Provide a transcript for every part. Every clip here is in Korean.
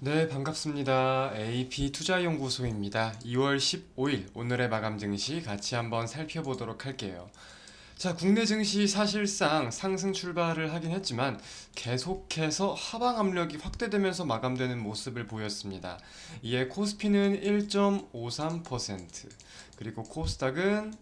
네, 반갑습니다. AP투자연구소입니다. 2월 15일 오늘의 마감 증시 같이 한번 살펴보도록 할게요. 자, 국내 증시 사실상 상승 출발을 하긴 했지만 계속해서 하방 압력이 확대되면서 마감되는 모습을 보였습니다. 이에 코스피는 1.53%, 그리고 코스닥은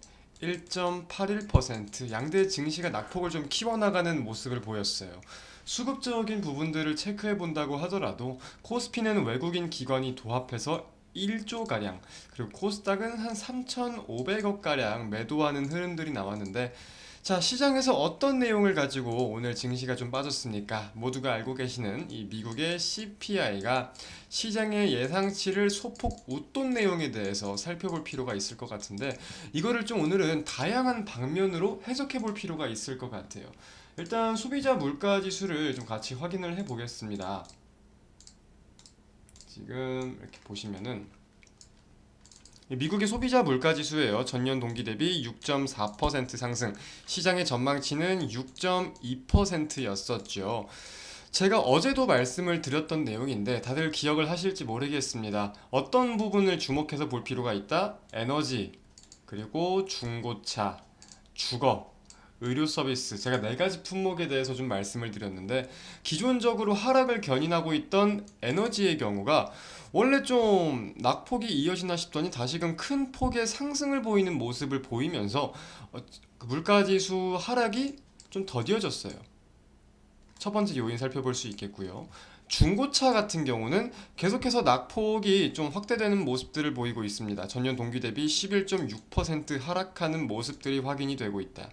1.81%, 양대 증시가 낙폭을 좀 키워나가는 모습을 보였어요. 수급적인 부분들을 체크해 본다고 하더라도 코스피는 외국인 기관이 도합해서 1조가량, 그리고 코스닥은 한 3,500억가량 매도하는 흐름들이 나왔는데, 자, 시장에서 어떤 내용을 가지고 오늘 증시가 좀 빠졌습니까? 모두가 알고 계시는 이 미국의 CPI가 시장의 예상치를 소폭 웃돈 내용에 대해서 살펴볼 필요가 있을 것 같은데, 이거를 좀 오늘은 다양한 방면으로 해석해 볼 필요가 있을 것 같아요. 일단 소비자 물가 지수를 좀 같이 확인을 해 보겠습니다. 지금 이렇게 보시면은 미국의 소비자 물가 지수예요. 전년 동기 대비 6.4% 상승. 시장의 전망치는 6.2%였었죠. 제가 어제도 말씀을 드렸던 내용인데 다들 기억을 하실지 모르겠습니다. 어떤 부분을 주목해서 볼 필요가 있다? 에너지, 그리고 중고차, 주거, 의료 서비스, 제가 네 가지 품목에 대해서 좀 말씀을 드렸는데, 기존적으로 하락을 견인하고 있던 에너지의 경우가 원래 좀 낙폭이 이어지나 싶더니 다시금 큰 폭의 상승을 보이는 모습을 보이면서 그 물가지수 하락이 좀 더뎌졌어요. 첫 번째 요인 살펴볼 수 있겠고요. 중고차 같은 경우는 계속해서 낙폭이 좀 확대되는 모습들을 보이고 있습니다. 전년 동기 대비 11.6% 하락하는 모습들이 확인이 되고 있다.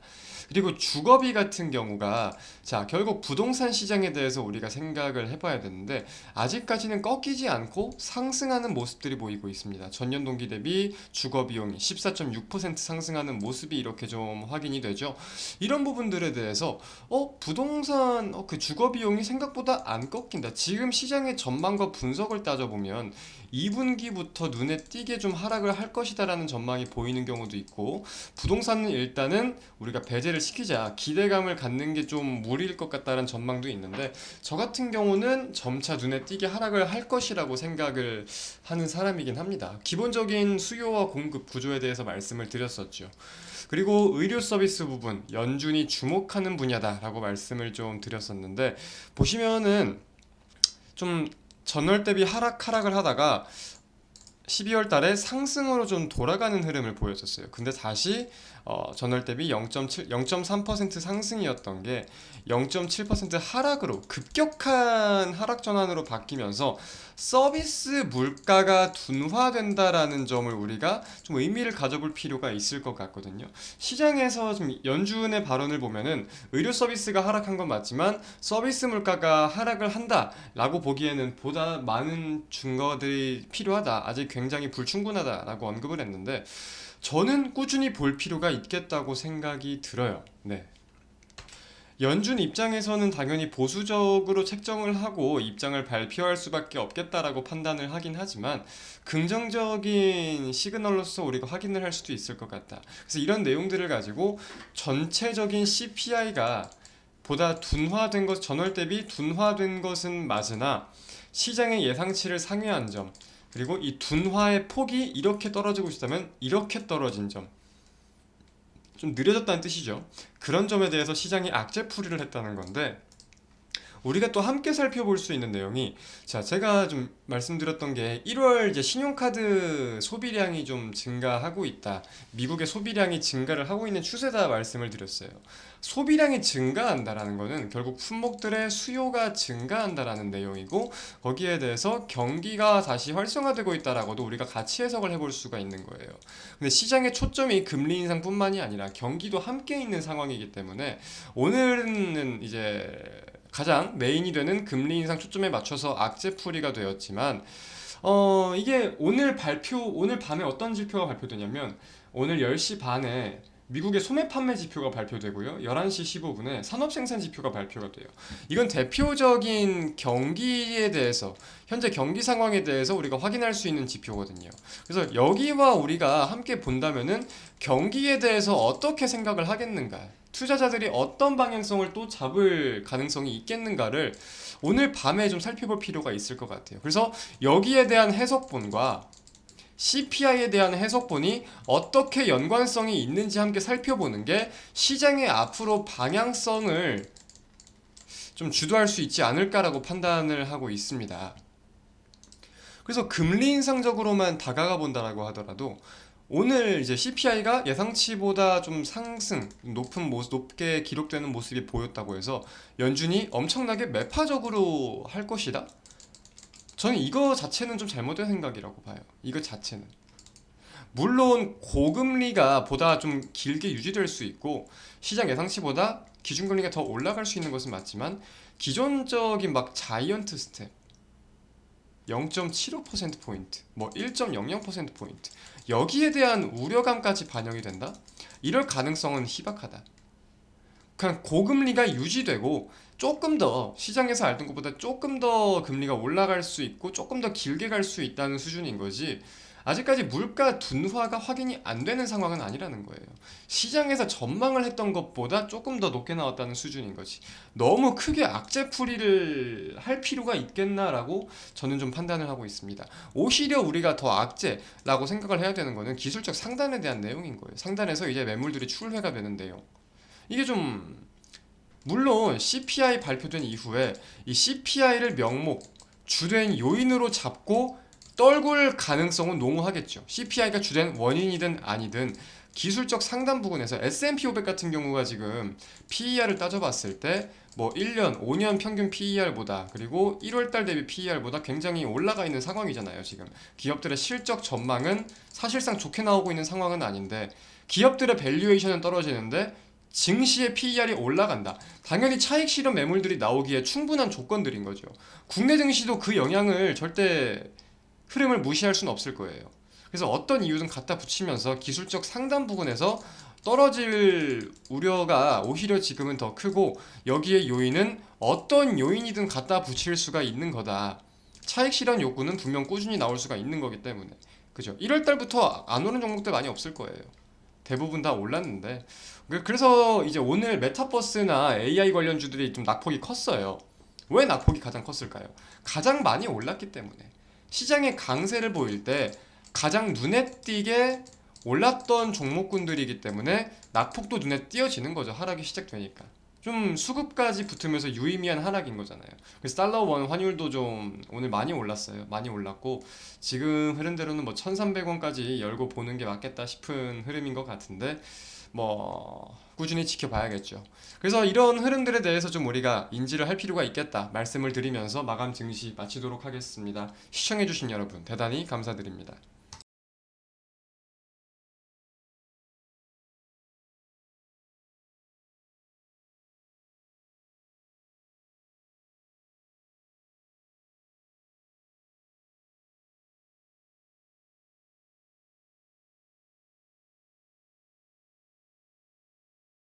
그리고 주거비 같은 경우가, 자, 결국 부동산 시장에 대해서 우리가 생각을 해봐야 되는데 아직까지는 꺾이지 않고 상승하는 모습들이 보이고 있습니다. 전년 동기 대비 주거 비용이 14.6% 상승하는 모습이 이렇게 좀 확인이 되죠. 이런 부분들에 대해서 부동산 그 주거 비용이 생각보다 안 꺾인다. 지금 시장의 전망과 분석을 따져보면 2분기부터 눈에 띄게 좀 하락을 할 것이다라는 전망이 보이는 경우도 있고, 부동산은 일단은 우리가 배제를 시키자, 기대감을 갖는 게 좀 무리일 것 같다는 전망도 있는데, 저 같은 경우는 점차 눈에 띄게 하락을 할 것이라고 생각을 하는 사람이긴 합니다. 기본적인 수요와 공급 구조에 대해서 말씀을 드렸었죠. 그리고 의료 서비스 부분, 연준이 주목하는 분야다라고 말씀을 좀 드렸었는데, 보시면은 좀 전월 대비 하락을 하다가 12월 달에 상승으로 좀 돌아가는 흐름을 보였었어요. 근데 다시 전월 대비 0.3% 상승이었던 게 0.7% 하락으로, 급격한 하락 전환으로 바뀌면서 서비스 물가가 둔화된다라는 점을 우리가 좀 의미를 가져볼 필요가 있을 것 같거든요. 시장에서 좀 연준의 발언을 보면은 의료 서비스가 하락한 건 맞지만 서비스 물가가 하락을 한다라고 보기에는 보다 많은 증거들이 필요하다, 아직 굉장히 불충분하다라고 언급을 했는데, 저는 꾸준히 볼 필요가 있겠다고 생각이 들어요. 네. 연준 입장에서는 당연히 보수적으로 책정을 하고 입장을 발표할 수밖에 없겠다라고 판단을 하긴 하지만, 긍정적인 시그널로서 우리가 확인을 할 수도 있을 것 같다. 그래서 이런 내용들을 가지고 전체적인 CPI가 보다 둔화된 것, 전월 대비 둔화된 것은 맞으나 시장의 예상치를 상회한 점, 그리고 이 둔화의 폭이 이렇게 떨어지고 있다면 이렇게 떨어진 점, 좀 느려졌다는 뜻이죠. 그런 점에 대해서 시장이 악재풀이를 했다는 건데, 우리가 또 함께 살펴볼 수 있는 내용이, 자, 제가 좀 말씀드렸던 게 1월 이제 신용카드 소비량이 좀 증가하고 있다, 미국의 소비량이 증가를 하고 있는 추세다 말씀을 드렸어요. 소비량이 증가한다라는 거는 결국 품목들의 수요가 증가한다라는 내용이고, 거기에 대해서 경기가 다시 활성화되고 있다라고도 우리가 같이 해석을 해볼 수가 있는 거예요. 근데 시장의 초점이 금리 인상뿐만이 아니라 경기도 함께 있는 상황이기 때문에 오늘은 이제 가장 메인이 되는 금리 인상 초점에 맞춰서 악재풀이가 되었지만, 이게 오늘 밤에 어떤 지표가 발표되냐면, 오늘 10시 반에 미국의 소매 판매 지표가 발표되고요. 11시 15분에 산업 생산 지표가 발표가 돼요. 이건 대표적인 경기에 대해서, 현재 경기 상황에 대해서 우리가 확인할 수 있는 지표거든요. 그래서 여기와 우리가 함께 본다면은 경기에 대해서 어떻게 생각을 하겠는가, 투자자들이 어떤 방향성을 또 잡을 가능성이 있겠는가를 오늘 밤에 좀 살펴볼 필요가 있을 것 같아요. 그래서 여기에 대한 해석본과 CPI에 대한 해석본이 어떻게 연관성이 있는지 함께 살펴보는 게 시장의 앞으로 방향성을 좀 주도할 수 있지 않을까라고 판단을 하고 있습니다. 그래서 금리 인상적으로만 다가가 본다라고 하더라도 오늘 이제 CPI가 예상치보다 좀 상승, 높게 기록되는 모습이 보였다고 해서 연준이 엄청나게 매파적으로 할 것이다? 저는 이거 자체는 좀 잘못된 생각이라고 봐요. 이거 자체는. 물론 고금리가 보다 좀 길게 유지될 수 있고 시장 예상치보다 기준금리가 더 올라갈 수 있는 것은 맞지만 기존적인 막 자이언트 스텝 0.75%포인트, 뭐 1.00%포인트 여기에 대한 우려감까지 반영이 된다? 이럴 가능성은 희박하다. 그냥 고금리가 유지되고 조금 더 시장에서 알던 것보다 조금 더 금리가 올라갈 수 있고 조금 더 길게 갈 수 있다는 수준인 거지, 아직까지 물가 둔화가 확인이 안 되는 상황은 아니라는 거예요. 시장에서 전망을 했던 것보다 조금 더 높게 나왔다는 수준인 거지. 너무 크게 악재풀이를 할 필요가 있겠나라고 저는 좀 판단을 하고 있습니다. 오히려 우리가 더 악재라고 생각을 해야 되는 거는 기술적 상단에 대한 내용인 거예요. 상단에서 이제 매물들이 출회가 되는 내용. 이게 좀, 물론 CPI 발표된 이후에 이 CPI를 명목, 주된 요인으로 잡고 떨굴 가능성은 농후하겠죠. CPI가 주된 원인이든 아니든 기술적 상단 부분에서 S&P 500 같은 경우가 지금 PER을 따져봤을 때 뭐 1년, 5년 평균 PER보다, 그리고 1월달 대비 PER보다 굉장히 올라가 있는 상황이잖아요. 지금 기업들의 실적 전망은 사실상 좋게 나오고 있는 상황은 아닌데 기업들의 밸류에이션은 떨어지는데 증시의 PER이 올라간다. 당연히 차익 실현 매물들이 나오기에 충분한 조건들인 거죠. 국내 증시도 그 영향을 절대 흐름을 무시할 수는 없을 거예요. 그래서 어떤 이유든 갖다 붙이면서 기술적 상단 부분에서 떨어질 우려가 오히려 지금은 더 크고, 여기에 요인은 어떤 요인이든 갖다 붙일 수가 있는 거다. 차익 실현 욕구는 분명 꾸준히 나올 수가 있는 거기 때문에. 그죠? 1월 달부터 안 오른 종목들 많이 없을 거예요. 대부분 다 올랐는데. 그래서 이제 오늘 메타버스나 AI 관련주들이 좀 낙폭이 컸어요. 왜 낙폭이 가장 컸을까요? 가장 많이 올랐기 때문에. 시장의 강세를 보일 때 가장 눈에 띄게 올랐던 종목군들이기 때문에 낙폭도 눈에 띄어지는 거죠. 하락이 시작되니까. 좀 수급까지 붙으면서 유의미한 하락인 거잖아요. 그래서 달러 원 환율도 좀 오늘 많이 올랐어요. 많이 올랐고 지금 흐름대로는 뭐 1,300원까지 열고 보는 게 맞겠다 싶은 흐름인 것 같은데 뭐 꾸준히 지켜봐야겠죠. 그래서 이런 흐름들에 대해서 좀 우리가 인지를 할 필요가 있겠다 말씀을 드리면서 마감 증시 마치도록 하겠습니다. 시청해주신 여러분 대단히 감사드립니다.